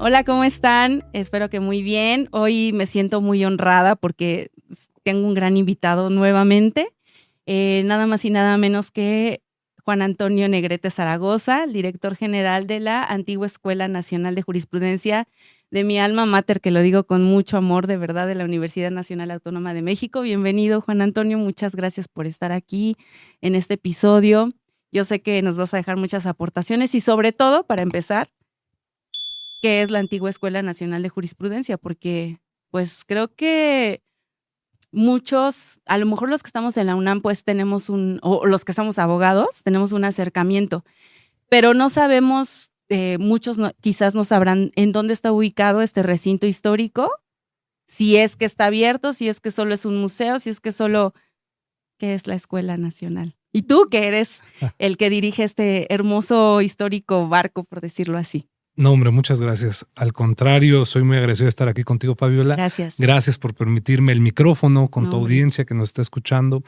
Hola, ¿cómo están? Espero que muy bien. Hoy me siento muy honrada porque tengo un gran invitado nuevamente, nada más y nada menos que Juan Antonio Negrete Zaragoza, el director general de la antigua Escuela Nacional de Jurisprudencia de mi alma mater, que lo digo con mucho amor, de verdad, de la Universidad Nacional Autónoma de México. Bienvenido, Juan Antonio, muchas gracias por estar aquí en este episodio. Yo sé que nos vas a dejar muchas aportaciones y sobre todo, para empezar, qué es la antigua Escuela Nacional de Jurisprudencia, porque pues creo que muchos, a lo mejor los que estamos en la UNAM, pues tenemos o los que somos abogados, tenemos un acercamiento, pero no sabemos, muchos quizás no sabrán en dónde está ubicado este recinto histórico, si es que está abierto, si es que solo es un museo, si es que solo, ¿qué es la Escuela Nacional? Y tú, que eres el que dirige este hermoso histórico barco, por decirlo así. No, hombre, muchas gracias. Al contrario, soy muy agradecido de estar aquí contigo, Fabiola. Gracias. Gracias por permitirme el micrófono con tu hombre. audiencia que nos está escuchando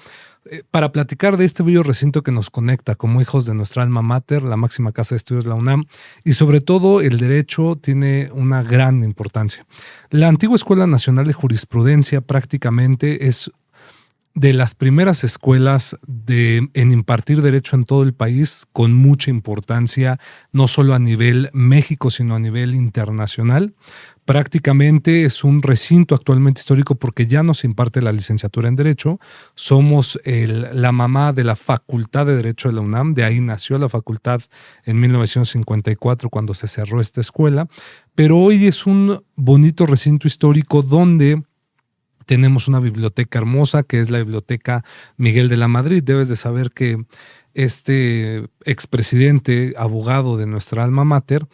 para platicar de este bello recinto que nos conecta como hijos de nuestra alma mater, la máxima casa de estudios, la UNAM, y sobre todo el derecho tiene una gran importancia. La antigua Escuela Nacional de Jurisprudencia prácticamente es de las primeras escuelas en impartir derecho en todo el país, con mucha importancia, no solo a nivel México, sino a nivel internacional. Prácticamente es un recinto actualmente histórico porque ya no se imparte la licenciatura en Derecho. Somos la mamá de la Facultad de Derecho de la UNAM. De ahí nació la facultad en 1954 cuando se cerró esta escuela. Pero hoy es un bonito recinto histórico donde tenemos una biblioteca hermosa que es la Biblioteca Miguel de la Madrid. Debes de saber que este expresidente, abogado de nuestra alma mater,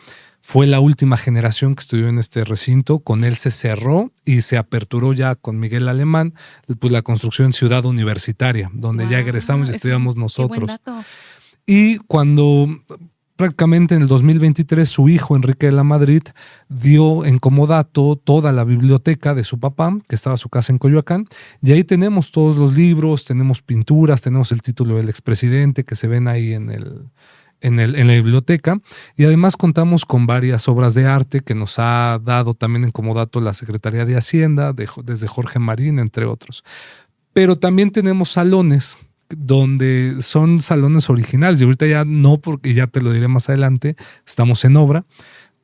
fue la última generación que estudió en este recinto. Con él se cerró y se aperturó ya con Miguel Alemán, pues, la construcción Ciudad Universitaria, donde ya egresamos y estudiamos nosotros. Qué buen dato. Y cuando prácticamente en el 2023 su hijo Enrique de la Madrid dio en comodato toda la biblioteca de su papá, que estaba su casa en Coyoacán, y ahí tenemos todos los libros, tenemos pinturas, tenemos el título del expresidente que se ven ahí en la biblioteca, y además contamos con varias obras de arte que nos ha dado también en comodato la Secretaría de Hacienda, desde Jorge Marín, entre otros. Pero también tenemos salones donde son salones originales, y ahorita ya no, porque ya te lo diré más adelante, estamos en obra,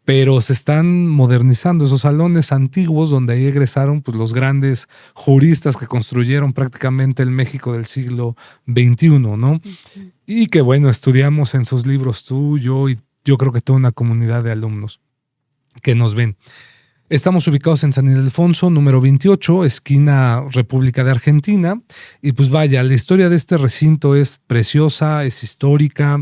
pero se están modernizando esos salones antiguos donde ahí egresaron pues, los grandes juristas que construyeron prácticamente el México del siglo XXI, ¿no? Uh-huh. Y que bueno, estudiamos en sus libros tú, yo y yo creo que toda una comunidad de alumnos que nos ven. Estamos ubicados en San Ildefonso, número 28, esquina República de Argentina. Y pues vaya, la historia de este recinto es preciosa, es histórica,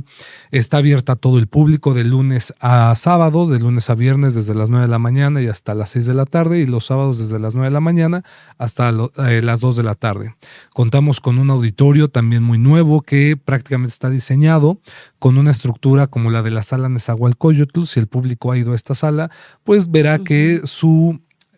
está abierta a todo el público de lunes a sábado, de lunes a viernes desde las 9 de la mañana y hasta las 6 de la tarde, y los sábados desde las 9 de la mañana hasta las 2 de la tarde. Contamos con un auditorio también muy nuevo que prácticamente está diseñado con una estructura como la de la sala Nezahualcóyotl. Si el público ha ido a esta sala, pues verá que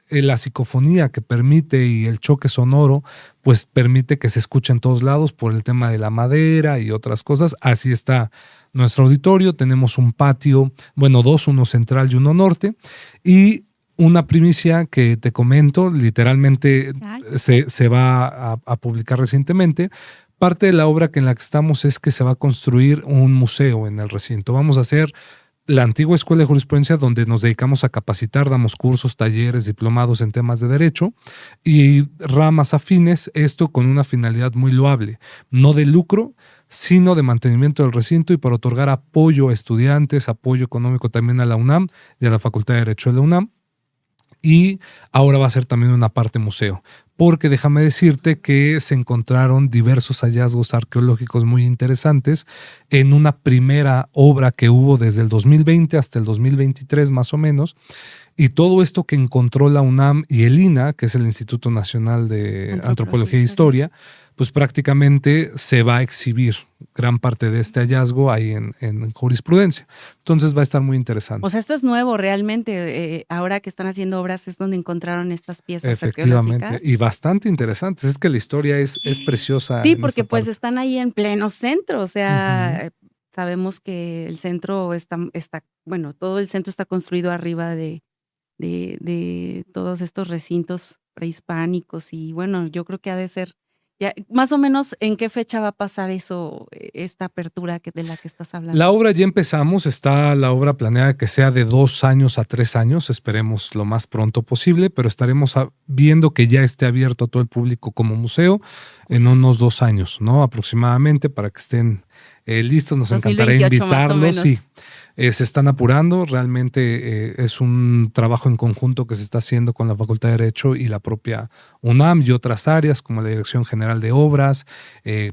la psicofonía que permite y el choque sonoro, pues permite que se escuche en todos lados por el tema de la madera y otras cosas. Así está nuestro auditorio. Tenemos un patio, bueno, dos, uno central y uno norte. Y una primicia que te comento, literalmente se va a publicar recientemente. Parte de la obra en la que estamos es que se va a construir un museo en el recinto. Vamos a hacer la antigua Escuela de Jurisprudencia, donde nos dedicamos a capacitar, damos cursos, talleres, diplomados en temas de derecho y ramas afines, esto con una finalidad muy loable, no de lucro, sino de mantenimiento del recinto y para otorgar apoyo a estudiantes, apoyo económico también a la UNAM y a la Facultad de Derecho de la UNAM. Y ahora va a ser también una parte museo, porque déjame decirte que se encontraron diversos hallazgos arqueológicos muy interesantes en una primera obra que hubo desde el 2020 hasta el 2023 más o menos, y todo esto que encontró la UNAM y el INAH, que es el Instituto Nacional de Antropología e Historia, pues prácticamente se va a exhibir gran parte de este hallazgo ahí en jurisprudencia. Entonces va a estar muy interesante. O sea, esto es nuevo realmente. Ahora que están haciendo obras es donde encontraron estas piezas efectivamente, arqueológicas. Y bastante interesantes. Es que la historia es preciosa. Sí, porque pues están ahí en pleno centro. O sea, sabemos que el centro está, bueno, todo el centro está construido arriba de de todos estos recintos prehispánicos y bueno, yo creo que ha de ser, ya, más o menos, ¿en qué fecha va a pasar eso, esta apertura de la que estás hablando? La obra ya empezamos, está la obra planeada que sea de 2 años a 3 años, esperemos lo más pronto posible, pero estaremos viendo que ya esté abierto a todo el público como museo en unos 2 años, ¿no? Aproximadamente, para que estén listos. Nos encantaría 2028 más o invitarlos. menos. Sí, se están apurando. Realmente es un trabajo en conjunto que se está haciendo con la Facultad de Derecho y la propia UNAM y otras áreas como la Dirección General de Obras,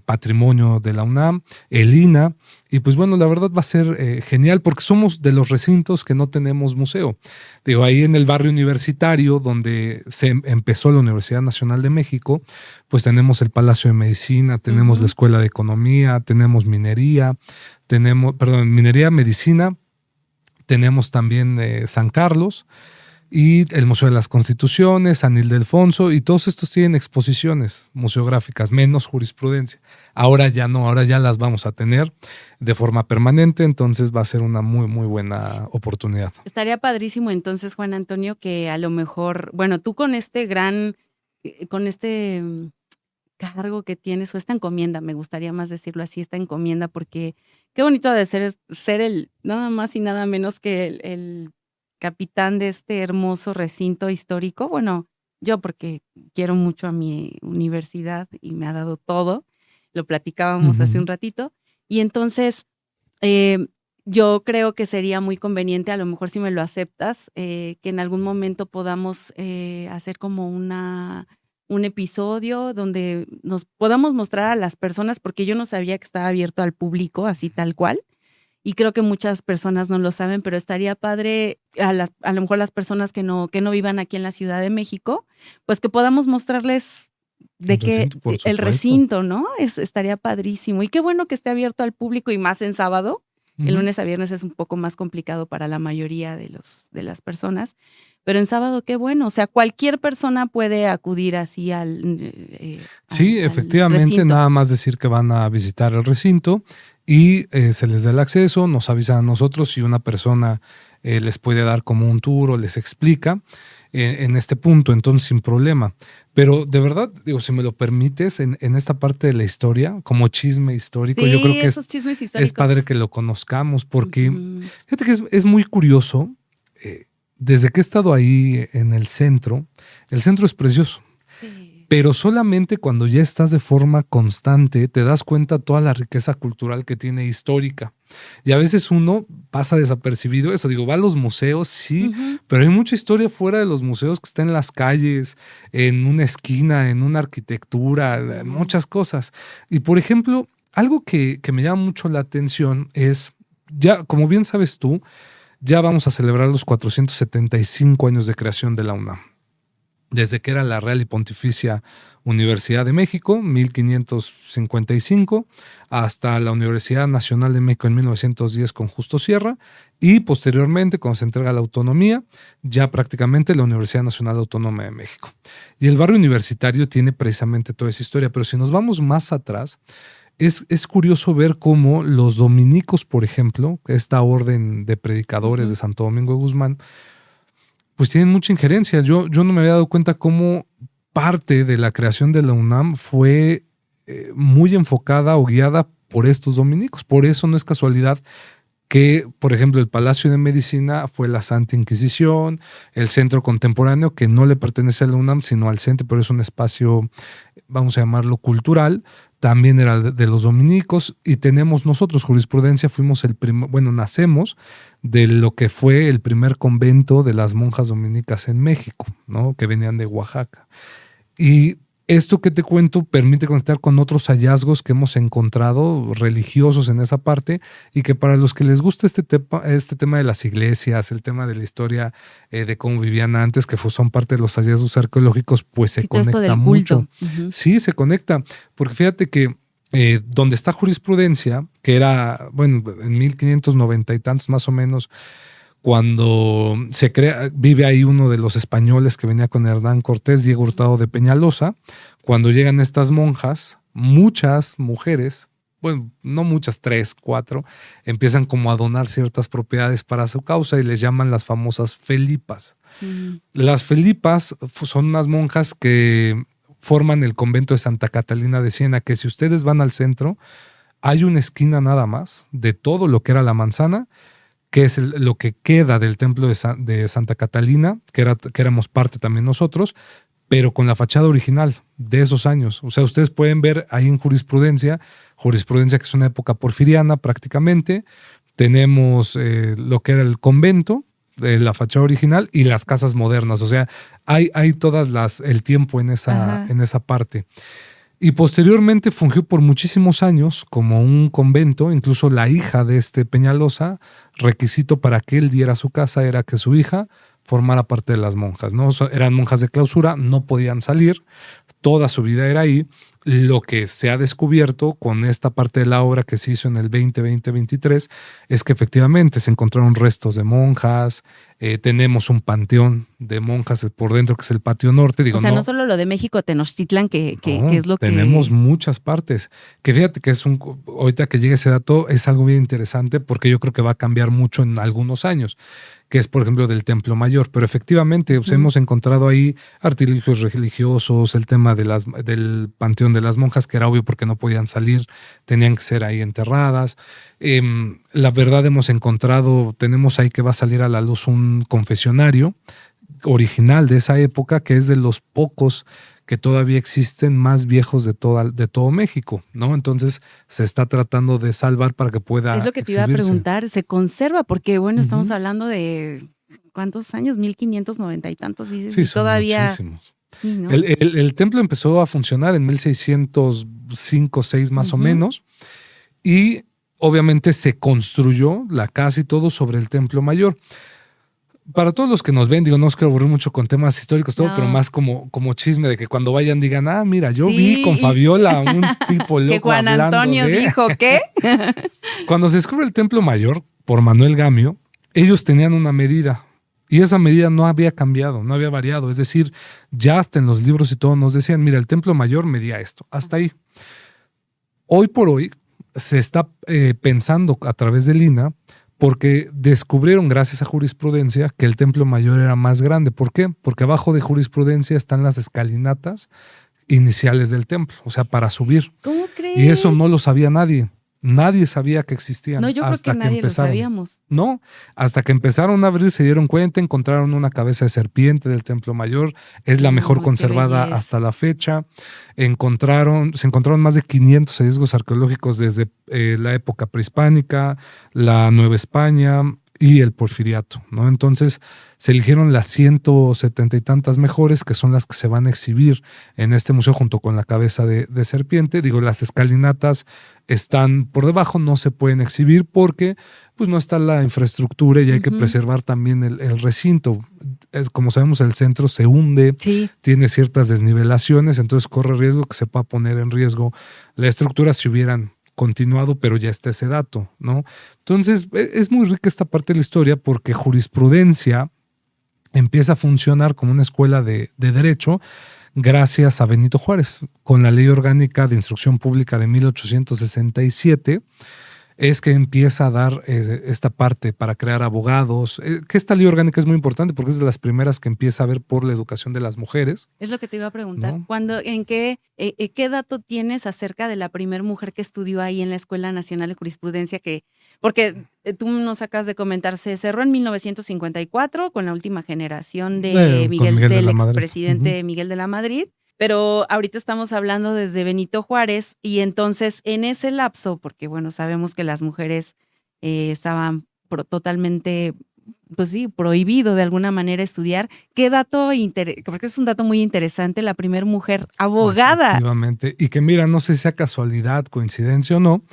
Patrimonio de la UNAM, el INA. Y pues bueno, la verdad va a ser genial porque somos de los recintos que no tenemos museo. Digo, ahí en el barrio universitario donde se empezó la Universidad Nacional de México, pues tenemos el Palacio de Medicina, tenemos la Escuela de Economía, tenemos minería, minería, medicina, tenemos también San Carlos y el Museo de las Constituciones, San Ildefonso, y todos estos tienen exposiciones museográficas, menos jurisprudencia. Ahora ya no, ahora ya las vamos a tener de forma permanente, entonces va a ser una muy, muy buena oportunidad. Estaría padrísimo entonces, Juan Antonio, que a lo mejor, bueno, tú con este cargo que tienes, o esta encomienda, me gustaría más decirlo así, esta encomienda, porque qué bonito ha de ser el, nada más y nada menos que el capitán de este hermoso recinto histórico. Bueno, yo porque quiero mucho a mi universidad y me ha dado todo, lo platicábamos hace un ratito, y entonces yo creo que sería muy conveniente, a lo mejor si me lo aceptas, que en algún momento podamos hacer como un episodio donde nos podamos mostrar a las personas, porque yo no sabía que estaba abierto al público, así tal cual, y creo que muchas personas no lo saben, pero estaría padre a lo mejor las personas que no vivan aquí en la Ciudad de México, pues que podamos mostrarles el recinto, ¿no? Estaría padrísimo. Y qué bueno que esté abierto al público y más en sábado. El lunes a viernes es un poco más complicado para la mayoría de las personas, pero en sábado qué bueno. O sea, cualquier persona puede acudir así sí, efectivamente, recinto. nada más decir que van a visitar el recinto y se les da el acceso, nos avisan a nosotros si una persona les puede dar como un tour o les explica en este punto, entonces sin problema. Pero de verdad, digo, si me lo permites, en esta parte de la historia, como chisme histórico, sí, yo creo que esos chismes históricos. es padre que lo conozcamos, porque fíjate que es muy curioso. Desde que he estado ahí en el centro es precioso. Sí. Pero solamente cuando ya estás de forma constante te das cuenta toda la riqueza cultural que tiene histórica. Y a veces uno pasa desapercibido eso. Digo, va a los museos, sí, pero hay mucha historia fuera de los museos que está en las calles, en una esquina, en una arquitectura, en muchas cosas. Y por ejemplo, algo que me llama mucho la atención es, ya como bien sabes tú, ya vamos a celebrar los 475 años de creación de la UNAM. Desde que era la Real y Pontificia Universidad de México, 1555, hasta la Universidad Nacional de México en 1910 con Justo Sierra, y posteriormente, cuando se entrega la autonomía, ya prácticamente la Universidad Nacional Autónoma de México. Y el barrio universitario tiene precisamente toda esa historia, pero si nos vamos más atrás, es curioso ver cómo los dominicos, por ejemplo, esta orden de predicadores de Santo Domingo de Guzmán, pues tienen mucha injerencia. Yo no me había dado cuenta cómo parte de la creación de la UNAM fue muy enfocada o guiada por estos dominicos. Por eso no es casualidad que, por ejemplo, el Palacio de Medicina fue la Santa Inquisición, el Centro Contemporáneo, que no le pertenece a la UNAM, sino al centro, pero es un espacio, vamos a llamarlo cultural, también era de los dominicos, y tenemos nosotros, Jurisprudencia, nacemos de lo que fue el primer convento de las monjas dominicas en México, ¿no? Que venían de Oaxaca. Y esto que te cuento permite conectar con otros hallazgos que hemos encontrado religiosos en esa parte, y que para los que les gusta este tema de las iglesias, el tema de la historia de cómo vivían antes, que son parte de los hallazgos arqueológicos, pues se conecta mucho. Sí, se conecta, porque fíjate que donde está Jurisprudencia, que era, en 1590 y tantos más o menos, cuando vive ahí uno de los españoles que venía con Hernán Cortés, Diego Hurtado de Peñalosa. Cuando llegan estas monjas, muchas mujeres bueno, no muchas, 3, 4, empiezan como a donar ciertas propiedades para su causa y les llaman las famosas Felipas. Las Felipas son unas monjas que forman el convento de Santa Catalina de Siena, que si ustedes van al centro, hay una esquina nada más de todo lo que era la manzana, que es lo que queda del templo de Santa Catalina, que éramos parte también nosotros, pero con la fachada original de esos años. O sea, ustedes pueden ver ahí en jurisprudencia que es una época porfiriana prácticamente. Tenemos lo que era el convento, la fachada original y las casas modernas. O sea, hay todas el tiempo en esa parte. Y posteriormente fungió por muchísimos años como un convento. Incluso la hija de Peñalosa, requisito para que él diera su casa era que su hija formara parte de las monjas, ¿no? Eran monjas de clausura, no podían salir, toda su vida era ahí. Lo que se ha descubierto con esta parte de la obra que se hizo en el 2023 es que efectivamente se encontraron restos de monjas, tenemos un panteón de monjas por dentro que es el patio norte. Digo, o sea, no solo lo de México, Tenochtitlan, que es lo que... Tenemos muchas partes, que fíjate que ahorita que llegue ese dato es algo bien interesante porque yo creo que va a cambiar mucho en algunos años, que es por ejemplo del Templo Mayor, pero efectivamente hemos encontrado ahí artilugios religiosos, el tema del panteón de las monjas, que era obvio porque no podían salir, tenían que ser ahí enterradas. La verdad tenemos ahí que va a salir a la luz un confesionario original de esa época, que es de los pocos que todavía existen más viejos de todo México, ¿no? Entonces se está tratando de salvar para que pueda Es lo que te iba a preguntar, ¿se conserva? Porque bueno, estamos hablando de ¿cuántos años? 1590 y tantos, dices, sí, y todavía... Muchísimos. Sí, ¿no? El templo empezó a funcionar en 1605-6 más o menos, y obviamente se construyó la casa y todo sobre el Templo Mayor. Para todos los que nos ven, digo, no os quiero aburrir mucho con temas históricos, todo, pero más como chisme de que cuando vayan digan, mira, yo vi con Fabiola un tipo loco. Que Juan Antonio dijo, ¿qué? Cuando se descubre el Templo Mayor por Manuel Gamio, ellos tenían una medida y esa medida no había cambiado, no había variado. Es decir, ya hasta en los libros y todo nos decían, mira, el Templo Mayor medía esto, hasta ahí. Hoy por hoy se está pensando a través del INAH, porque descubrieron, gracias a jurisprudencia, que el Templo Mayor era más grande. ¿Por qué? Porque abajo de jurisprudencia están las escalinatas iniciales del templo, o sea, para subir. ¿Cómo crees? Y eso no lo sabía nadie. Nadie sabía que existían. No, yo creo que nadie lo sabíamos. No, hasta que empezaron a abrir, se dieron cuenta, encontraron una cabeza de serpiente del Templo Mayor, es la mejor conservada hasta la fecha. Se encontraron más de 500 hallazgos arqueológicos desde la época prehispánica, la Nueva España y el Porfiriato, ¿no? Entonces se eligieron las 170 y tantas mejores, que son las que se van a exhibir en este museo junto con la cabeza de serpiente. Digo, las escalinatas están por debajo, no se pueden exhibir porque pues no está la infraestructura y hay que preservar también el recinto. Como sabemos, el centro se hunde, tiene ciertas desnivelaciones, entonces corre riesgo que se pueda poner en riesgo la estructura si hubieran continuado, pero ya está ese dato, ¿no? Entonces, es muy rica esta parte de la historia porque jurisprudencia empieza a funcionar como una escuela de derecho gracias a Benito Juárez. Con la Ley Orgánica de Instrucción Pública de 1867 es que empieza a dar esta parte para crear abogados, que esta ley orgánica es muy importante porque es de las primeras que empieza a ver por la educación de las mujeres. Es lo que te iba a preguntar. ¿No? ¿Qué dato tienes acerca de la primera mujer que estudió ahí en la Escuela Nacional de Jurisprudencia? Porque tú nos acabas de comentar, se cerró en 1954 con la última generación de del expresidente Miguel de la Madrid. Pero ahorita estamos hablando desde Benito Juárez y entonces en ese lapso, porque bueno, sabemos que las mujeres estaban totalmente, pues sí, prohibido de alguna manera estudiar. ¿Qué dato? Porque es un dato muy interesante, la primera mujer abogada. Efectivamente, y que mira, no sé si sea casualidad, coincidencia o no,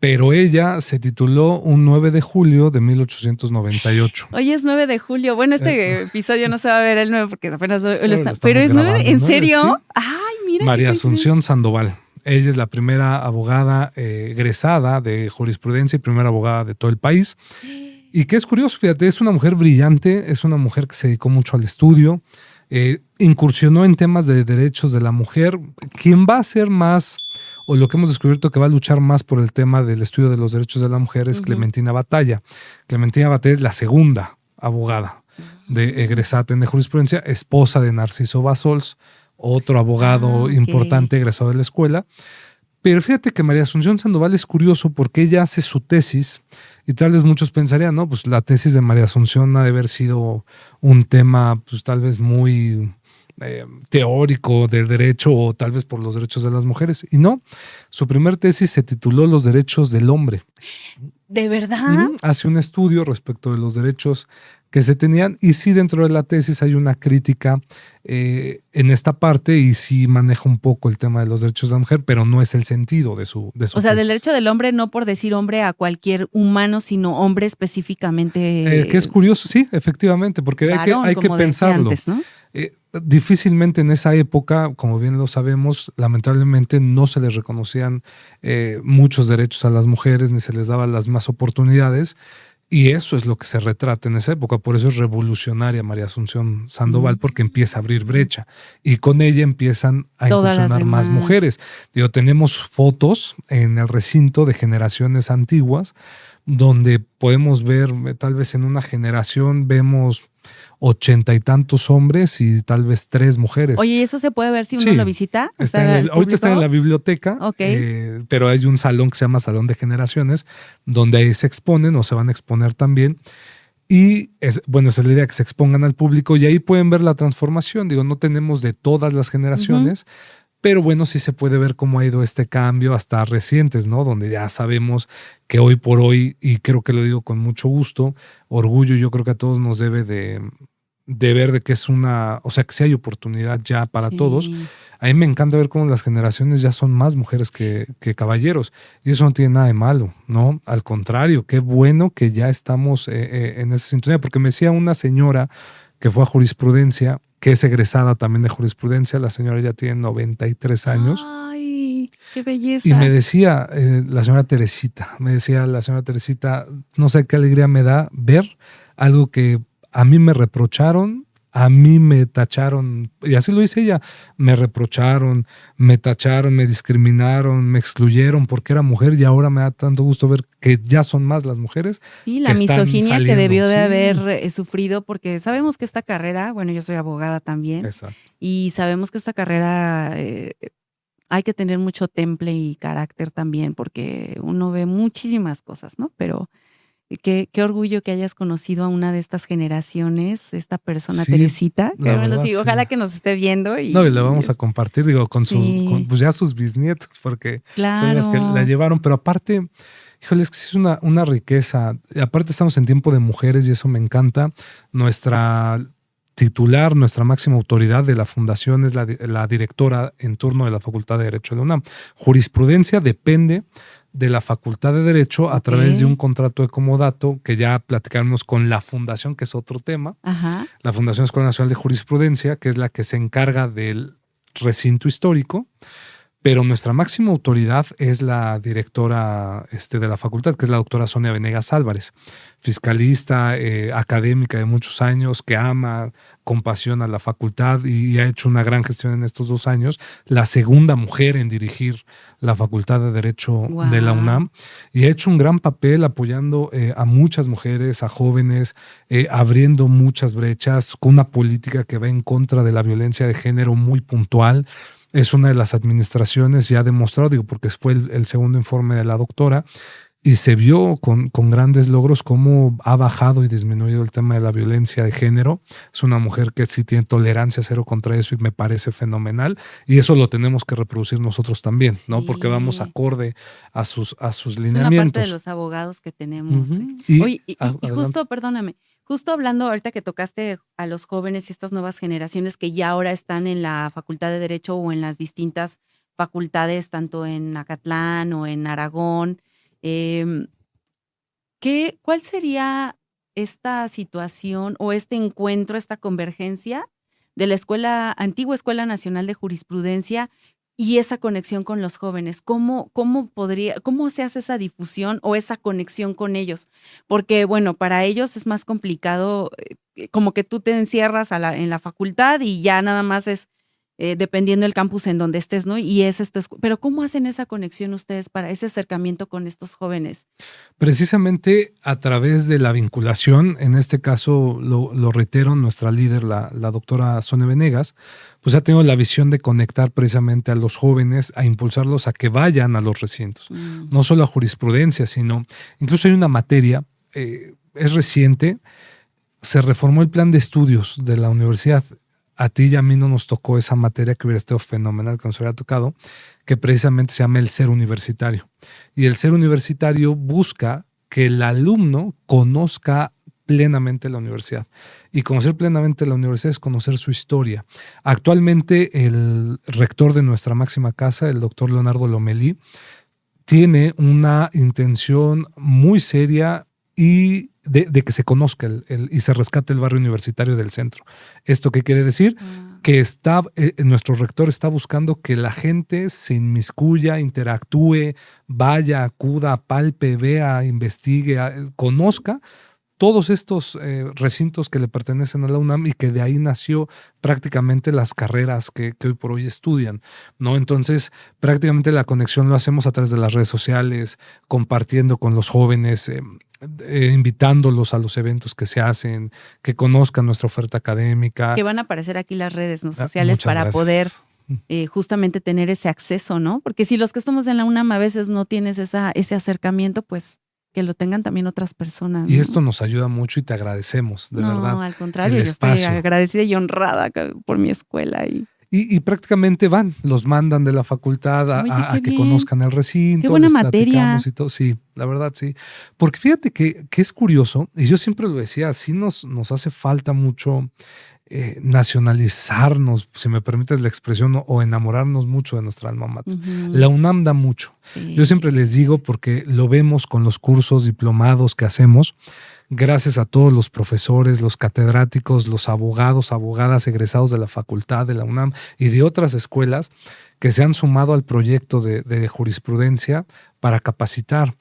pero ella se tituló un 9 de julio de 1898. Hoy es 9 de julio. Bueno, este episodio no se va a ver el 9 porque apenas lo está. Pero es grabando, 9, ¿en serio? Sí. Ay, mira. María Asunción Sandoval. Ella es la primera abogada egresada de jurisprudencia y primera abogada de todo el país. Y que es curioso, fíjate, es una mujer brillante, es una mujer que se dedicó mucho al estudio, incursionó en temas de derechos de la mujer. Quien va a ser más o lo que hemos descubierto que va a luchar más por el tema del estudio de los derechos de la mujer es Clementina Batalla. Clementina Batalla es la segunda abogada de egresada de jurisprudencia, esposa de Narciso Basols, otro abogado importante egresado de la escuela. Pero fíjate que María Asunción Sandoval es curioso porque ella hace su tesis y tal vez muchos pensarían, no, pues la tesis de María Asunción ha de haber sido un tema pues tal vez muy teórico del derecho o tal vez por los derechos de las mujeres. Y no, su primer tesis se tituló Los derechos del hombre. ¿De verdad? Hace un estudio respecto de los derechos que se tenían y sí dentro de la tesis hay una crítica en esta parte y sí maneja un poco el tema de los derechos de la mujer, pero no es el sentido de su O sea, tesis. del derecho del hombre no por decir hombre a cualquier humano, sino hombre específicamente. Que es curioso, sí, efectivamente, porque varón, hay que pensarlo. Antes, ¿no? Difícilmente en esa época, como bien lo sabemos, lamentablemente no se les reconocían muchos derechos a las mujeres ni se les daban las más oportunidades. Y eso es lo que se retrata en esa época. Por eso es revolucionaria María Asunción Sandoval, porque empieza a abrir brecha. Y con ella empiezan a incursionar más mujeres. Digo, tenemos fotos en el recinto de generaciones antiguas, donde podemos ver, tal vez en una generación vemos 80 y tantos hombres y tal vez 3 mujeres. Oye, ¿y eso se puede ver si uno lo visita? Ahorita está en la biblioteca, pero hay un salón que se llama Salón de Generaciones, donde ahí se exponen o se van a exponer también. Y esa es la idea, que se expongan al público y ahí pueden ver la transformación. Digo, no tenemos de todas las generaciones, pero bueno, sí se puede ver cómo ha ido este cambio hasta recientes, ¿no? Donde ya sabemos que hoy por hoy, y creo que lo digo con mucho gusto, orgullo, yo creo que a todos nos debe de ver de que es o sea, que sí hay oportunidad ya para todos. A mí me encanta ver cómo las generaciones ya son más mujeres que caballeros. Y eso no tiene nada de malo, ¿no? Al contrario, qué bueno que ya estamos en esa sintonía, porque me decía una señora que fue a jurisprudencia, que es egresada también de jurisprudencia, la señora ya tiene 93 años. ¡Ay, qué belleza! Y me decía la señora Teresita, no sé qué alegría me da ver algo que a mí me reprocharon, a mí me tacharon, y así lo dice ella, me reprocharon, me tacharon, me discriminaron, me excluyeron porque era mujer y ahora me da tanto gusto ver que ya son más las mujeres. Sí, la misoginia que debió de haber sufrido, porque sabemos que esta carrera, bueno, yo soy abogada también, y sabemos que esta carrera hay que tener mucho temple y carácter también, porque uno ve muchísimas cosas, ¿no? Pero qué orgullo que hayas conocido a una de estas generaciones, esta persona, Teresita. Ojalá que nos esté viendo. Y le vamos a compartir, digo, con pues ya sus bisnietos, porque son las que la llevaron. Pero aparte, híjole, es que sí es una riqueza. Aparte estamos en tiempo de mujeres y eso me encanta. Nuestra titular, nuestra máxima autoridad de la fundación es la directora en turno de la Facultad de Derecho de la UNAM. Jurisprudencia depende de la Facultad de Derecho a través de un contrato de comodato que ya platicamos con la Fundación, que es otro tema. La Fundación Escuela Nacional de Jurisprudencia, que es la que se encarga del recinto histórico, pero nuestra máxima autoridad es la directora de la facultad, que es la doctora Sonia Venegas Álvarez, fiscalista, académica de muchos años, que ama con pasión a la facultad y ha hecho una gran gestión en estos 2 años, la segunda mujer en dirigir la Facultad de Derecho de la UNAM, y ha hecho un gran papel apoyando a muchas mujeres, a jóvenes, abriendo muchas brechas, con una política que va en contra de la violencia de género muy puntual. Es una de las administraciones, ya demostrado, digo, porque fue el segundo informe de la doctora, y se vio con grandes logros cómo ha bajado y disminuido el tema de la violencia de género. Es una mujer que sí tiene tolerancia cero contra eso y me parece fenomenal. Y eso lo tenemos que reproducir nosotros también, ¿no? Porque vamos acorde a sus lineamientos. Es una parte de los abogados que tenemos. Oye, y justo, perdóname, justo hablando ahorita que tocaste a los jóvenes y estas nuevas generaciones que ya ahora están en la Facultad de Derecho o en las distintas facultades, tanto en Acatlán o en Aragón, ¿cuál sería esta situación o este encuentro, esta convergencia de la antigua Escuela Nacional de Jurisprudencia y esa conexión con los jóvenes? ¿Cómo se hace esa difusión o esa conexión con ellos? Porque, bueno, para ellos es más complicado, como que tú te encierras en la facultad y ya nada más es dependiendo del campus en donde estés, ¿no? Y es esto. Pero ¿cómo hacen esa conexión ustedes para ese acercamiento con estos jóvenes? Precisamente a través de la vinculación, en este caso lo reitero, nuestra líder, la doctora Sonia Venegas, pues ha tenido la visión de conectar precisamente a los jóvenes, a impulsarlos a que vayan a los recintos, no solo a jurisprudencia, sino incluso hay una materia, es reciente, se reformó el plan de estudios de la universidad. A ti y a mí no nos tocó esa materia que hubiera estado fenomenal que nos hubiera tocado, que precisamente se llama el ser universitario. Y el ser universitario busca que el alumno conozca plenamente la universidad. Y conocer plenamente la universidad es conocer su historia. Actualmente el rector de nuestra máxima casa, el doctor Leonardo Lomelí, tiene una intención muy seria y de que se conozca y se rescate el barrio universitario del centro. ¿Esto qué quiere decir? Que nuestro rector está buscando que la gente se inmiscuya, interactúe, vaya, acuda, palpe, vea, investigue, conozca todos estos recintos que le pertenecen a la UNAM y que de ahí nació prácticamente las carreras que hoy por hoy estudian, ¿no? Entonces, prácticamente la conexión lo hacemos a través de las redes sociales, compartiendo con los jóvenes, invitándolos a los eventos que se hacen, que conozcan nuestra oferta académica. Que van a aparecer aquí las redes ¿no? sociales para gracias. Poder justamente tener ese acceso, ¿no? Porque si los que estamos en la UNAM a veces no tienes ese acercamiento, pues que lo tengan también otras personas. Y ¿no? esto nos ayuda mucho y te agradecemos, de verdad. No, al contrario, yo estoy agradecida y honrada por mi escuela. Y prácticamente los mandan de la facultad a que conozcan el recinto. Qué buena materia. Y todo. Sí, la verdad sí. Porque fíjate que es curioso, y yo siempre lo decía, sí nos hace falta mucho nacionalizarnos, si me permites la expresión, o enamorarnos mucho de nuestra alma mater. La UNAM da mucho. Sí. Yo siempre les digo, porque lo vemos con los cursos diplomados que hacemos, gracias a todos los profesores, los catedráticos, los abogados, abogadas egresados de la facultad de la UNAM y de otras escuelas que se han sumado al proyecto de jurisprudencia para capacitar.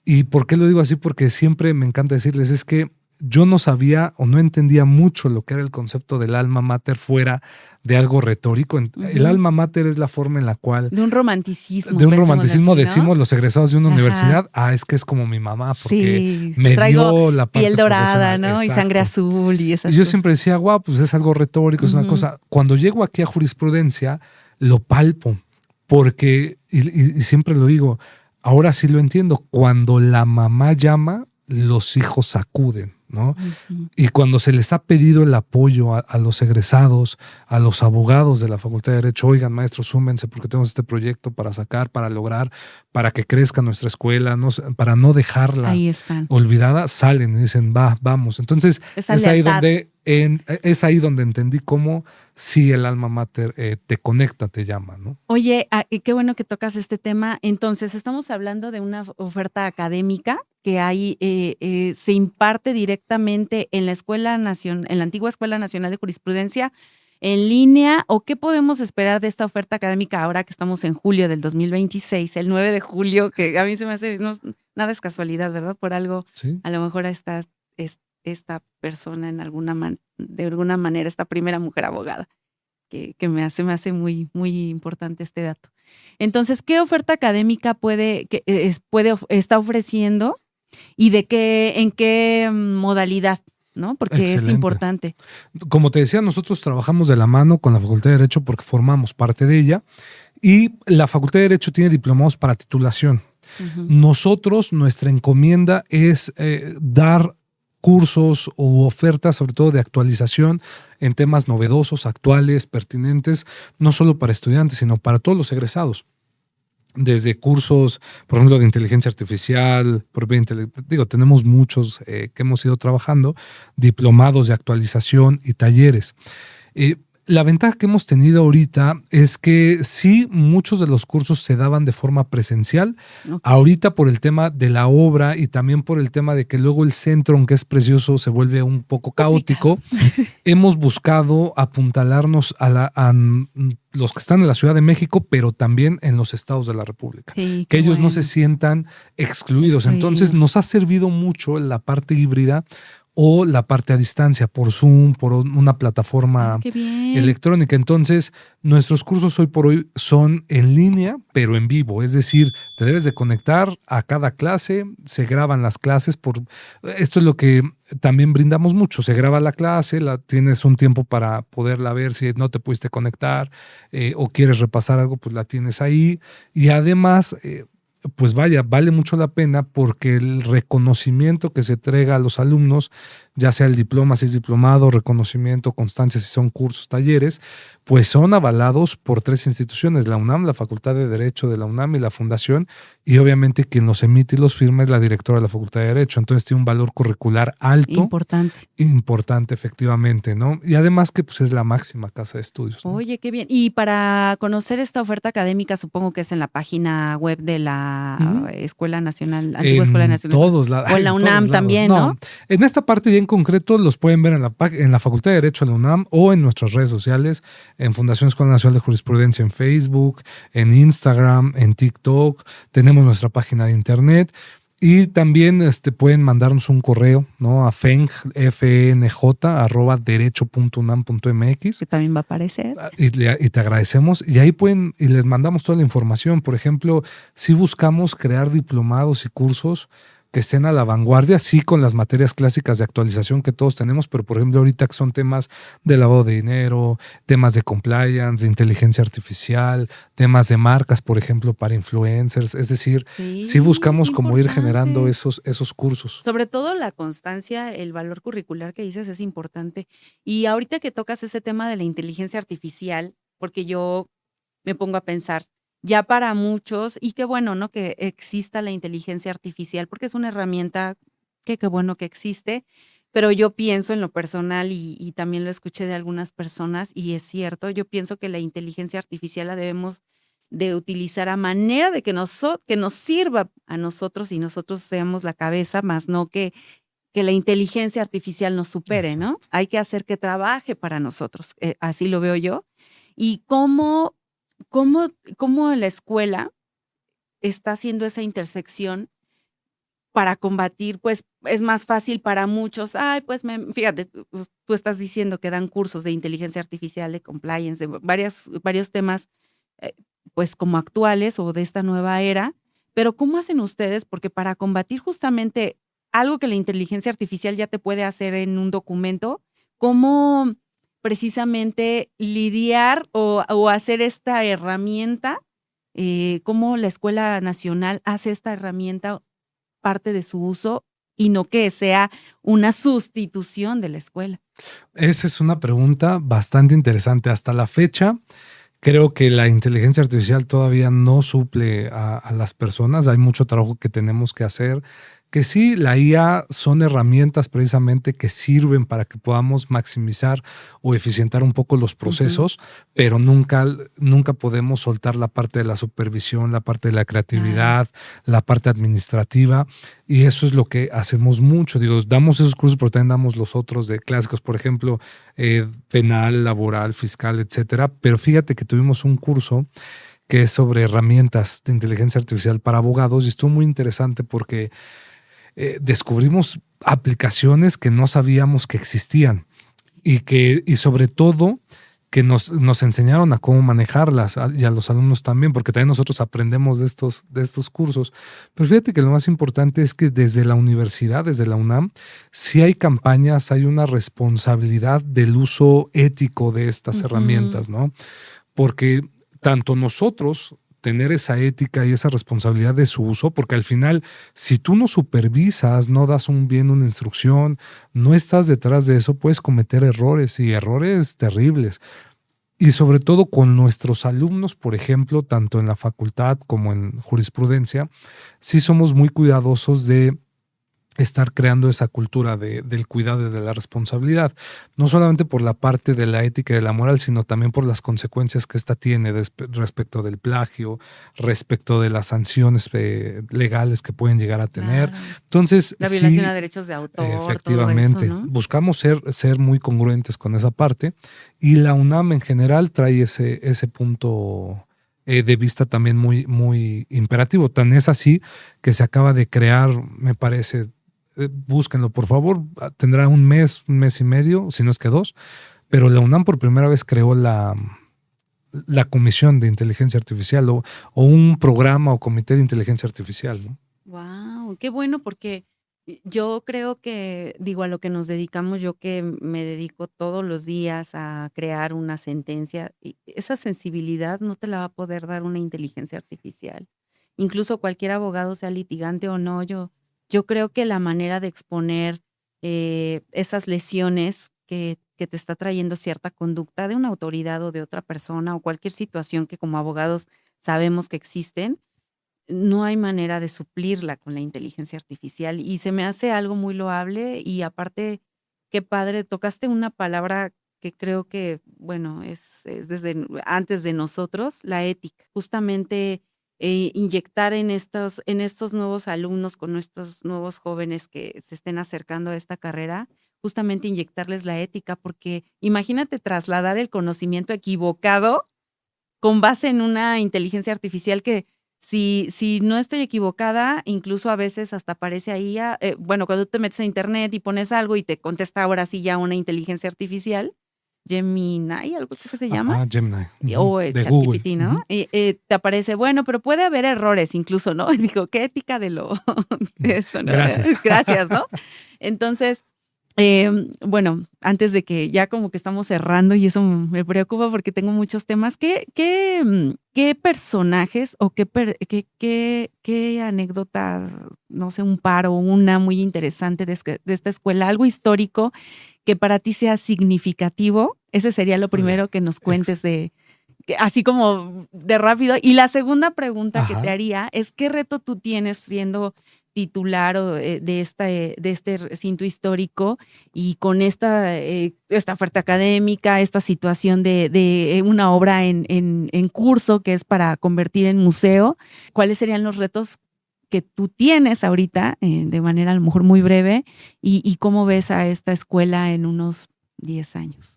¿Y por qué lo digo así? Porque siempre me encanta decirles, es que yo no sabía o no entendía mucho lo que era el concepto del alma mater fuera de algo retórico. El alma mater es la forma en la cual... De un romanticismo. De un romanticismo así, ¿no? Decimos los egresados de una universidad, es que es como mi mamá, porque me dio la parte piel dorada, ¿no? Exacto. Y sangre azul y esas Y yo cosas. siempre decía, pues es algo retórico, es una cosa... Cuando llego aquí a jurisprudencia, lo palpo, porque, y siempre lo digo, ahora sí lo entiendo, cuando la mamá llama, los hijos acuden, ¿no? Y cuando se les ha pedido el apoyo a los egresados, a los abogados de la Facultad de Derecho, oigan, maestros, súmense porque tenemos este proyecto para sacar, para lograr, para que crezca nuestra escuela, para no dejarla olvidada, salen y dicen, vamos. Entonces, es ahí donde entendí cómo sí el alma mater te conecta, te llama, ¿no? Oye, qué bueno que tocas este tema. Entonces, estamos hablando de una oferta académica que ahí se imparte directamente en la en la antigua Escuela Nacional de Jurisprudencia, en línea, o qué podemos esperar de esta oferta académica ahora que estamos en julio del 2026, el 9 de julio, que a mí se me hace, nada es casualidad, ¿verdad? Por algo, ¿sí? A lo mejor esta persona de alguna manera, esta primera mujer abogada, que me hace muy, muy importante este dato. Entonces, ¿qué oferta académica está ofreciendo y en qué modalidad? ¿No? Porque excelente. Es importante. Como te decía, nosotros trabajamos de la mano con la Facultad de Derecho porque formamos parte de ella, y la Facultad de Derecho tiene diplomados para titulación. Nosotros, nuestra encomienda es dar cursos u ofertas, sobre todo de actualización en temas novedosos, actuales, pertinentes, no solo para estudiantes, sino para todos los egresados. Desde cursos, por ejemplo, de inteligencia artificial, tenemos muchos que hemos ido trabajando, diplomados de actualización y talleres. La ventaja que hemos tenido ahorita es que sí, muchos de los cursos se daban de forma presencial. Okay. Ahorita por el tema de la obra y también por el tema de que luego el centro, aunque es precioso, se vuelve un poco caótico, hemos buscado apuntalarnos a los que están en la Ciudad de México, pero también en los estados de la República. Sí, que ellos no se sientan excluidos. Entonces nos ha servido mucho la parte híbrida, o la parte a distancia, por Zoom, por una plataforma Qué bien. electrónica. Entonces, nuestros cursos hoy por hoy son en línea, pero en vivo. Es decir, te debes de conectar a cada clase, se graban las clases. Esto es lo que también brindamos mucho. Se graba la clase, tienes un tiempo para poderla ver si no te pudiste conectar o quieres repasar algo, pues la tienes ahí. Y además, pues vaya, vale mucho la pena porque el reconocimiento que se entrega a los alumnos, ya sea el diploma, si es diplomado, reconocimiento, constancia, si son cursos, talleres, pues son avalados por 3 instituciones: la UNAM, la Facultad de Derecho de la UNAM y la Fundación, y obviamente quien los emite y los firma es la directora de la Facultad de Derecho. Entonces tiene un valor curricular alto. Importante, efectivamente, ¿no? Y además que pues es la máxima casa de estudios, ¿no? Oye, qué bien. Y para conocer esta oferta académica, supongo que es en la página web de la Escuela Nacional, Antigua Escuela Nacional. O en la UNAM también, ¿no? En esta parte ya en concreto los pueden ver en la Facultad de Derecho de la UNAM o en nuestras redes sociales, en Fundación Escuela Nacional de Jurisprudencia en Facebook, en Instagram, en TikTok. Tenemos nuestra página de internet. Y también pueden mandarnos un correo, ¿no? A fenj@derecho.unam.mx. Que también va a aparecer. Y te agradecemos. Y ahí y les mandamos toda la información. Por ejemplo, si buscamos crear diplomados y cursos que estén a la vanguardia, sí, con las materias clásicas de actualización que todos tenemos, pero por ejemplo ahorita que son temas de lavado de dinero, temas de compliance, de inteligencia artificial, temas de marcas, por ejemplo, para influencers. Es decir, sí buscamos como ir generando esos cursos. Sobre todo la constancia, el valor curricular que dices es importante. Y ahorita que tocas ese tema de la inteligencia artificial, porque yo me pongo a pensar, ya para muchos, y qué bueno, ¿no? Que exista la inteligencia artificial, porque es una herramienta que qué bueno que existe, pero yo pienso en lo personal y también lo escuché de algunas personas, y es cierto, yo pienso que la inteligencia artificial la debemos de utilizar a manera de que nos sirva a nosotros y nosotros seamos la cabeza, más no que la inteligencia artificial nos supere, ¿no? Exacto. Hay que hacer que trabaje para nosotros, así lo veo yo. Y cómo la escuela está haciendo esa intersección para combatir, pues es más fácil para muchos. Ay, pues fíjate, tú estás diciendo que dan cursos de inteligencia artificial, de compliance, de varios temas, pues como actuales o de esta nueva era. Pero ¿cómo hacen ustedes? Porque para combatir justamente algo que la inteligencia artificial ya te puede hacer en un documento, ¿cómo precisamente lidiar o hacer esta herramienta? ¿Cómo la Escuela Nacional hace esta herramienta parte de su uso y no que sea una sustitución de la escuela? Esa es una pregunta bastante interesante. Hasta la fecha, creo que la inteligencia artificial todavía no suple a las personas. Hay mucho trabajo que tenemos que hacer. Que sí, la IA son herramientas precisamente que sirven para que podamos maximizar o eficientar un poco los procesos, pero nunca podemos soltar la parte de la supervisión, la parte de la creatividad, la parte administrativa, y eso es lo que hacemos mucho. Digo, damos esos cursos, pero también damos los otros de clásicos, por ejemplo, penal, laboral, fiscal, etcétera. Pero fíjate que tuvimos un curso que es sobre herramientas de inteligencia artificial para abogados y estuvo muy interesante porque descubrimos aplicaciones que no sabíamos que existían y sobre todo que nos enseñaron a cómo manejarlas y a los alumnos también, porque también nosotros aprendemos de estos cursos. Pero fíjate que lo más importante es que desde la universidad, desde la UNAM, sí hay campañas, hay una responsabilidad del uso ético de estas herramientas, ¿no? Porque tanto nosotros tener esa ética y esa responsabilidad de su uso, porque al final, si tú no supervisas, no das una instrucción, no estás detrás de eso, puedes cometer errores y errores terribles. Y sobre todo con nuestros alumnos, por ejemplo, tanto en la facultad como en jurisprudencia, sí somos muy cuidadosos de estar creando esa cultura del cuidado y de la responsabilidad, no solamente por la parte de la ética y de la moral, sino también por las consecuencias que esta tiene respecto del plagio, respecto de las sanciones legales que pueden llegar a tener. Claro. Entonces, la violación a derechos de autor, efectivamente, todo eso, ¿no? Buscamos ser muy congruentes con esa parte, y la UNAM en general trae ese punto de vista también muy, muy imperativo. Tan es así que se acaba de crear, me parece, búsquenlo, por favor. Tendrá un mes y medio, si no es que 2, pero la UNAM por primera vez creó la Comisión de Inteligencia Artificial o un programa o comité de inteligencia artificial, ¿no? Wow, qué bueno, porque yo creo que, digo, a lo que nos dedicamos, yo que me dedico todos los días a crear una sentencia, esa sensibilidad no te la va a poder dar una inteligencia artificial. Incluso cualquier abogado, sea litigante o no, yo creo que la manera de exponer esas lesiones que te está trayendo cierta conducta de una autoridad o de otra persona o cualquier situación que como abogados sabemos que existen, no hay manera de suplirla con la inteligencia artificial y se me hace algo muy loable y aparte, qué padre, tocaste una palabra que creo que, bueno, es desde antes de nosotros, la ética. Justamente inyectar en estos nuevos alumnos, con estos nuevos jóvenes que se estén acercando a esta carrera, justamente inyectarles la ética, porque imagínate trasladar el conocimiento equivocado con base en una inteligencia artificial que si no estoy equivocada, incluso a veces hasta aparece ahí, bueno, cuando tú te metes a internet y pones algo y te contesta ahora sí ya una inteligencia artificial, Gemini, algo creo que se llama, Ajá, Gemini. o el De Google. ChatGPT, ¿no? Te aparece, bueno, pero puede haber errores incluso, ¿no? Y digo, qué ética de de esto, ¿no? Gracias. Gracias, ¿no? Entonces, bueno, antes de que ya como que estamos cerrando y eso me preocupa porque tengo muchos temas, ¿qué personajes o qué anécdotas, no sé, un par o una muy interesante de esta escuela, algo histórico que para ti sea significativo? Ese sería lo primero que nos cuentes así como de rápido. Y la segunda pregunta que te haría es, ¿qué reto tú tienes siendo titular de este recinto histórico y con esta oferta académica, esta situación de una obra en curso que es para convertir en museo? ¿Cuáles serían los retos que tú tienes ahorita de manera a lo mejor muy breve y cómo ves a esta escuela en unos 10 años?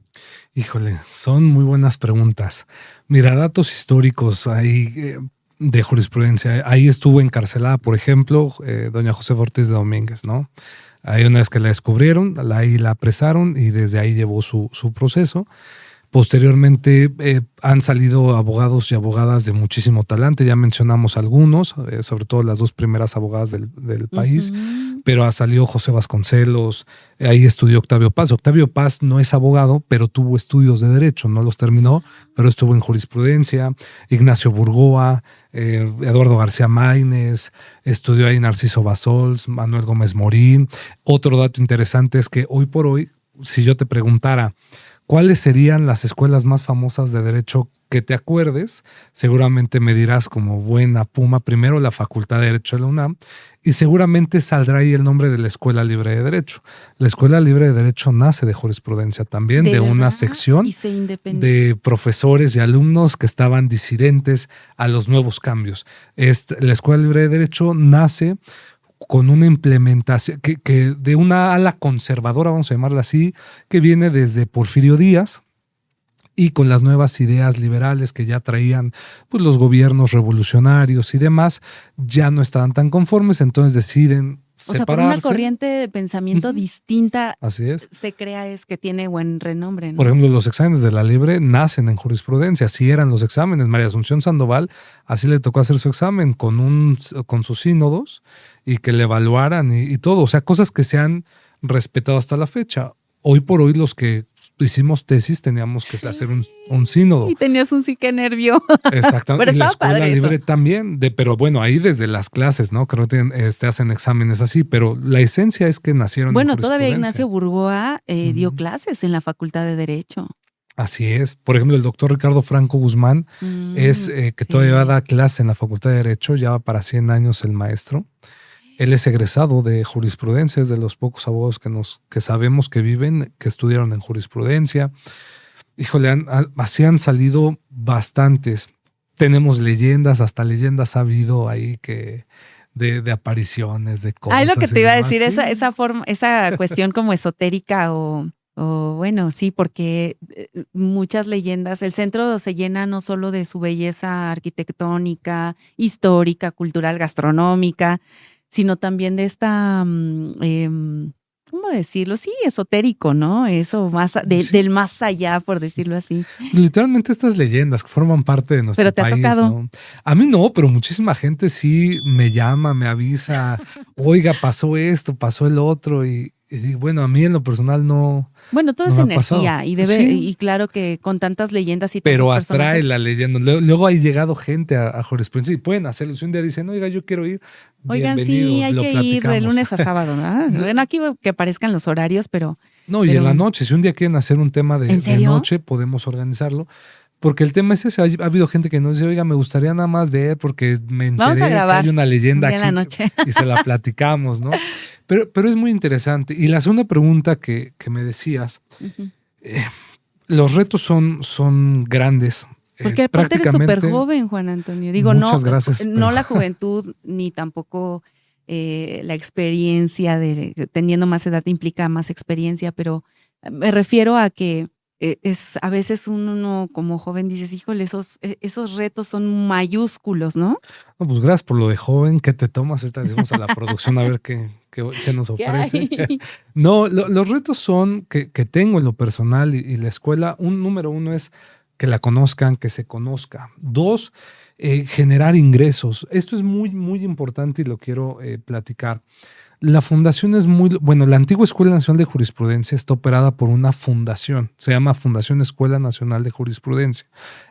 Híjole, son muy buenas preguntas. Mira, datos históricos ahí de jurisprudencia. Ahí estuvo encarcelada, por ejemplo, doña Josefa Ortiz de Domínguez, ¿no? Ahí una vez que la descubrieron, ahí la apresaron y desde ahí llevó su proceso. Posteriormente han salido abogados y abogadas de muchísimo talante, ya mencionamos algunos, sobre todo las 2 primeras abogadas del país, pero salió José Vasconcelos, ahí estudió Octavio Paz. Octavio Paz no es abogado, pero tuvo estudios de derecho, no los terminó, pero estuvo en jurisprudencia. Ignacio Burgoa, Eduardo García Maínez, estudió ahí Narciso Basols, Manuel Gómez Morín. Otro dato interesante es que hoy por hoy, si yo te preguntara ¿cuáles serían las escuelas más famosas de derecho que te acuerdes? Seguramente me dirás como buena puma, primero la Facultad de Derecho de la UNAM y seguramente saldrá ahí el nombre de la Escuela Libre de Derecho. La Escuela Libre de Derecho nace de jurisprudencia también, de una sección de profesores y alumnos que estaban disidentes a los nuevos cambios. La Escuela Libre de Derecho nace con una implementación que de una ala conservadora, vamos a llamarla así, que viene desde Porfirio Díaz y con las nuevas ideas liberales que ya traían pues, los gobiernos revolucionarios y demás, ya no estaban tan conformes, entonces deciden separarse. O sea, por una corriente de pensamiento distinta. Así es. Se crea que tiene buen renombre, ¿no? Por ejemplo, los exámenes de la Libre nacen en jurisprudencia, así eran los exámenes. María Asunción Sandoval, así le tocó hacer su examen con sus sínodos y que le evaluaran y todo. O sea, cosas que se han respetado hasta la fecha. Hoy por hoy los que hicimos tesis teníamos que hacer un sínodo. Y tenías un psique nervio. Exactamente. Pero y la escuela padre libre eso. también. Pero bueno, ahí desde las clases, ¿no? Creo que hacen exámenes así, pero la esencia es que nacieron bueno, en jurisprudencia. Todavía Ignacio Burgoa dio clases en la Facultad de Derecho. Así es. Por ejemplo, el doctor Ricardo Franco Guzmán que todavía da clase en la Facultad de Derecho, ya va para 100 años el maestro. Él es egresado de jurisprudencia, es de los pocos abogados que sabemos que viven, que estudiaron en jurisprudencia. Híjole, así han salido bastantes. Tenemos leyendas, hasta leyendas ha habido ahí que de apariciones, de cosas. Es lo que te iba a decir, esa cuestión como esotérica o bueno, sí, porque muchas leyendas, el centro se llena no solo de su belleza arquitectónica, histórica, cultural, gastronómica, sino también de esta, ¿cómo decirlo? Sí, esotérico, ¿no? Eso más Sí. del más allá, por decirlo así. Literalmente estas leyendas que forman parte de nuestro Pero te ha país, tocado. ¿no? A mí no, pero muchísima gente sí me llama, me avisa, oiga, pasó esto, pasó el otro, y bueno, a mí en lo personal Bueno, todo no es me ha pasado. energía Sí, y claro que con tantas leyendas y tantos pero atrae personajes. la leyenda. Luego ha llegado gente a jurisprudencia y pueden hacerlo. Si un día dicen, oiga, yo quiero ir, Oigan, sí, bienvenido, hay lo que ir de platicamos. lunes a sábado, ¿verdad? Bueno, aquí que aparezcan los horarios, No, y en la pero, noche, si un día quieren hacer un tema ¿en de serio? noche, podemos organizarlo. Porque el tema es ese, ha habido gente que nos dice, oiga, me gustaría nada más ver porque me Vamos a enteré que hay grabar una un leyenda día en la aquí noche. y se la platicamos, ¿no? Pero es muy interesante. Y la segunda pregunta que me decías, Ujú. eh, los retos son grandes. Porque aparte eres súper Prácticamente, joven, Juan Antonio. Digo, muchas gracias, pero no la juventud ni tampoco la experiencia de teniendo más edad implica más experiencia, pero me refiero a que es a veces uno como joven dices, híjole, esos retos son mayúsculos, ¿no? no, pues gracias por lo de joven. ¿Qué te tomas? Ahorita decimos a la producción a ver qué nos ¿Qué ofrece. hay? No, los retos son que tengo en lo personal y la escuela. Número uno es que la conozcan, que se conozca. Dos, generar ingresos. Esto es muy, muy importante y lo quiero platicar. La fundación es bueno, la antigua Escuela Nacional de Jurisprudencia está operada por una fundación, se llama Fundación Escuela Nacional de Jurisprudencia.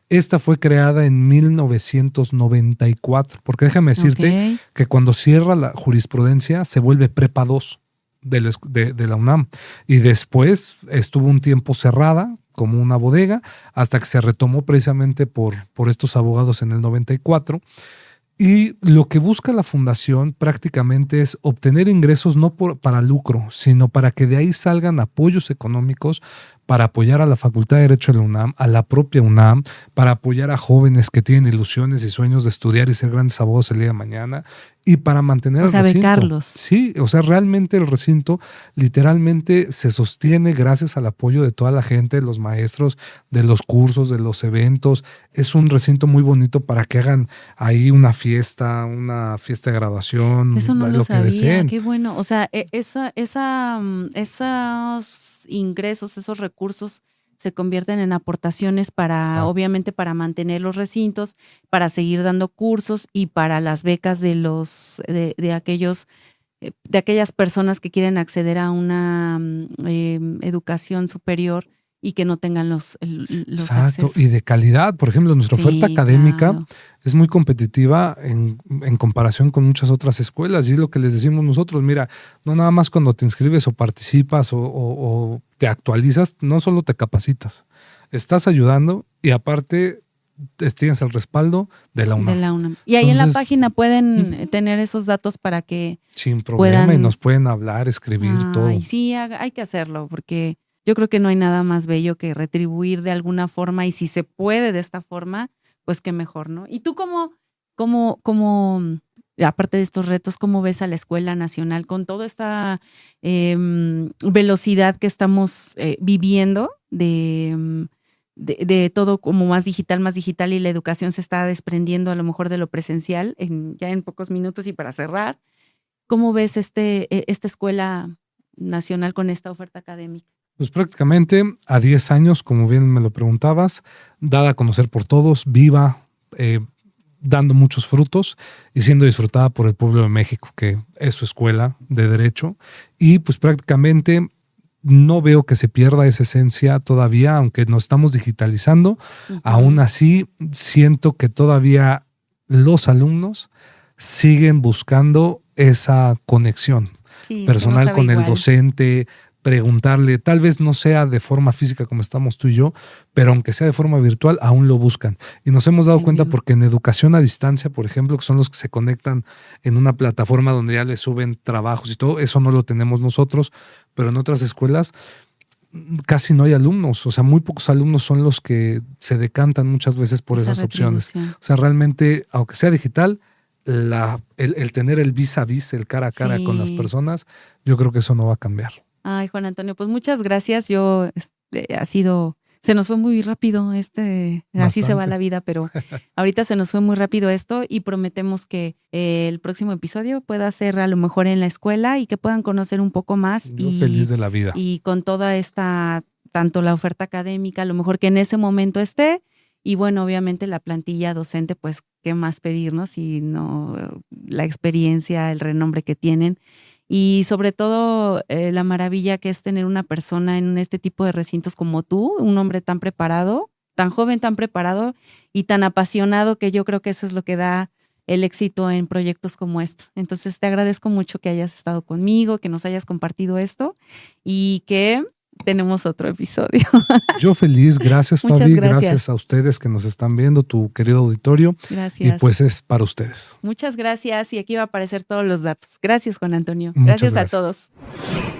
Esta fue creada en 1994, porque déjame decirte Ok. que cuando cierra la jurisprudencia se vuelve Prepa 2 de la UNAM y después estuvo un tiempo cerrada como una bodega hasta que se retomó precisamente por estos abogados en el 94. Y lo que busca la fundación prácticamente es obtener ingresos no para lucro, sino para que de ahí salgan apoyos económicos para apoyar a la Facultad de Derecho de la UNAM, a la propia UNAM, para apoyar a jóvenes que tienen ilusiones y sueños de estudiar y ser grandes abogados el día de mañana y para mantener O el sea, recinto. becarlos. Sí, o sea, realmente el recinto literalmente se sostiene gracias al apoyo de toda la gente, de los maestros, de los cursos, de los eventos. Es un recinto muy bonito para que hagan ahí una fiesta de Eso graduación, no lo lo que sabía, deseen. qué bueno. O sea, esos ingresos, esos recursos se convierten en aportaciones para, Exacto. obviamente, para mantener los recintos, para seguir dando cursos y para las becas de aquellas personas que quieren acceder a una educación superior y que no tengan los Exacto, y accesos. de calidad. Por ejemplo, nuestra oferta Sí, académica claro. es muy competitiva en comparación con muchas otras escuelas y es lo que les decimos nosotros. Mira, no nada más cuando te inscribes o participas o te actualizas, no solo te capacitas, estás ayudando y aparte tienes el respaldo de la De UNAM. la UNAM. Y ahí en la Entonces, página pueden ujú, tener esos datos para que sin problema y nos puedan. pueden hablar, escribir, Ay, todo. sí, hay que hacerlo, porque yo creo que no hay nada más bello que retribuir de alguna forma, y si se puede de esta forma, pues qué mejor, ¿no? ¿Y tú aparte de estos retos, cómo ves a la Escuela Nacional con toda esta velocidad que estamos viviendo de todo como más digital, y la educación se está desprendiendo a lo mejor de lo presencial ya en pocos minutos? Y para cerrar, ¿cómo ves esta escuela nacional con esta oferta académica? Pues prácticamente a 10 años, como bien me lo preguntabas, dada a conocer por todos, viva, eh, dando muchos frutos y siendo disfrutada por el pueblo de México, que es su escuela de derecho. Y pues prácticamente no veo que se pierda esa esencia todavía, aunque nos estamos digitalizando. Aún Ujú. así, siento que todavía los alumnos siguen buscando esa conexión Sí, es que no personal sabe con el igual. docente, preguntarle, tal vez no sea de forma física como estamos tú y yo, pero aunque sea de forma virtual, aún lo buscan. Y nos hemos dado En cuenta vivo. porque en educación a distancia, por ejemplo, que son los que se conectan en una plataforma donde ya les suben trabajos y todo, eso no lo tenemos nosotros, pero en otras escuelas casi no hay alumnos, o sea, muy pocos alumnos son los que se decantan muchas veces por Esa esas opciones. retribución. O sea, realmente, aunque sea digital, el tener el vis a vis, el cara a cara con las Sí. personas, yo creo que eso no va a cambiar. Ay, Juan Antonio, pues muchas gracias. Ha sido Se nos fue muy rápido así se va Bastante. la vida, pero ahorita se nos fue muy rápido esto y prometemos que el próximo episodio pueda ser a lo mejor en la escuela y que puedan conocer un poco más Yo feliz de la vida. y con toda tanto la oferta académica, a lo mejor que en ese momento esté, y bueno, obviamente la plantilla docente, pues, ¿qué más pedirnos? Si no la experiencia, el renombre que tienen. Y sobre todo la maravilla que es tener una persona en este tipo de recintos como tú, un hombre tan preparado, tan joven, tan preparado y tan apasionado, que yo creo que eso es lo que da el éxito en proyectos como esto. Entonces te agradezco mucho que hayas estado conmigo, que nos hayas compartido esto y que tenemos otro episodio. Yo feliz, gracias Muchas Fabi, gracias. gracias a ustedes que nos están viendo, tu querido auditorio. Gracias. Y pues es para ustedes. Muchas gracias y aquí va a aparecer todos los datos. Gracias, Juan Antonio. Muchas Gracias a gracias. todos.